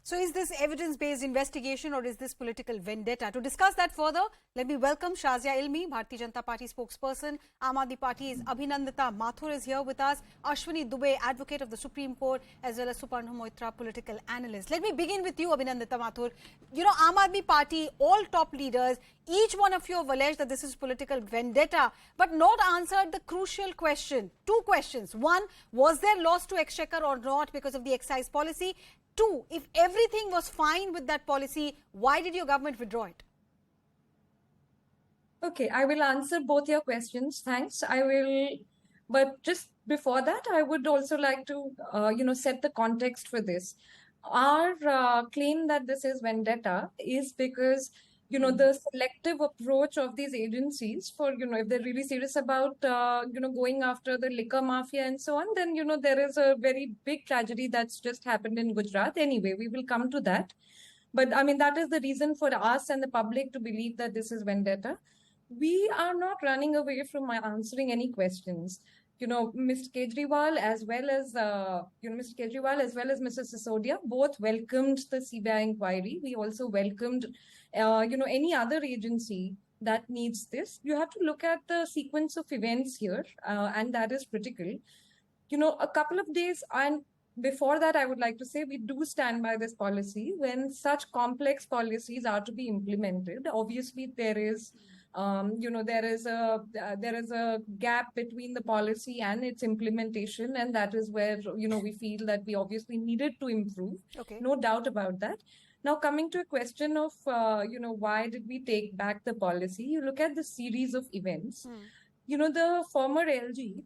So is this evidence-based investigation or is this political vendetta? To discuss that further, let me welcome Shazia Ilmi, Bharatiya Janata Party spokesperson. Aam Aadmi Party's Abhinandita Mathur is here with us. Ashwini Dubey, advocate of the Supreme Court, as well as Suparna Moitra, political analyst. Let me begin with you, Abhinandita Mathur. You know, Aam Aadmi Party, all top leaders, each one of you have alleged that this is political vendetta, but not answered the crucial question. Two questions. One, was there loss to exchequer or not because of the excise policy? Two, if everything was fine with that policy, why did your government withdraw it? Okay, I will answer both your questions. Thanks. But just before that, I would also like to, set the context for this. Our claim that this is vendetta is because, the selective approach of these agencies for, if they're really serious about, going after the liquor mafia and so on, then, there is a very big tragedy that's just happened in Gujarat. Anyway, we will come to that. But I mean, that is the reason for us and the public to believe that this is vendetta. We are not running away from answering any questions. Mr. Kejriwal as well as Mr. Sisodia both welcomed the CBI inquiry. We also welcomed, any other agency that needs this. You have to look at the sequence of events here, and that is critical. A couple of days and before that, I would like to say we do stand by this policy when such complex policies are to be implemented. Obviously, there is a gap between the policy and its implementation, and that is where we feel that we obviously needed to improve. Okay. No doubt about that. Now, coming to a question of why did we take back the policy? You look at the series of events. The former LG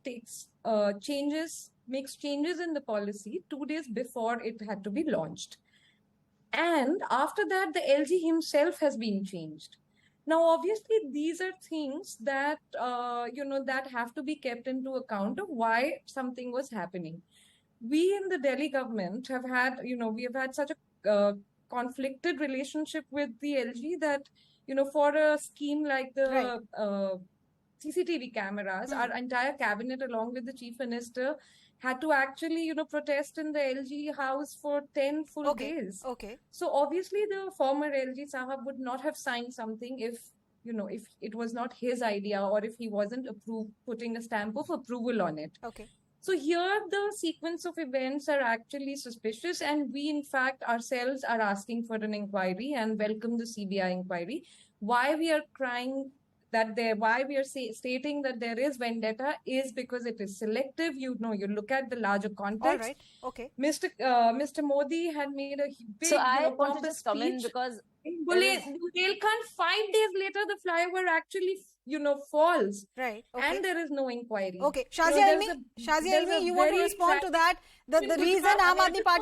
makes changes in the policy 2 days before it had to be launched, and after that, the LG himself has been changed. Now, obviously, these are things that, that have to be kept into account of why something was happening. We in the Delhi government have had, we have had such a conflicted relationship with the LG that, for a scheme like the CCTV cameras, our entire cabinet, along with the chief minister, had to actually, protest in the LG house for 10 full days. Okay. So obviously the former LG Sahab would not have signed something if it was not his idea or if he wasn't putting a stamp of approval on it. Okay. So here the sequence of events are actually suspicious, and we in fact ourselves are asking for an inquiry and welcome the CBI inquiry. Why we are stating that there is vendetta is because it is selective. You look at the larger context. All right. Okay. Mr. Modi had made a big, so I want to just come in because in Bundelkhand, 5 days later, the flyover actually, falls. Right. Okay. And there is no inquiry. Okay. Shazia Ilmi, you want to respond to that? The reason Aam Aadmi Party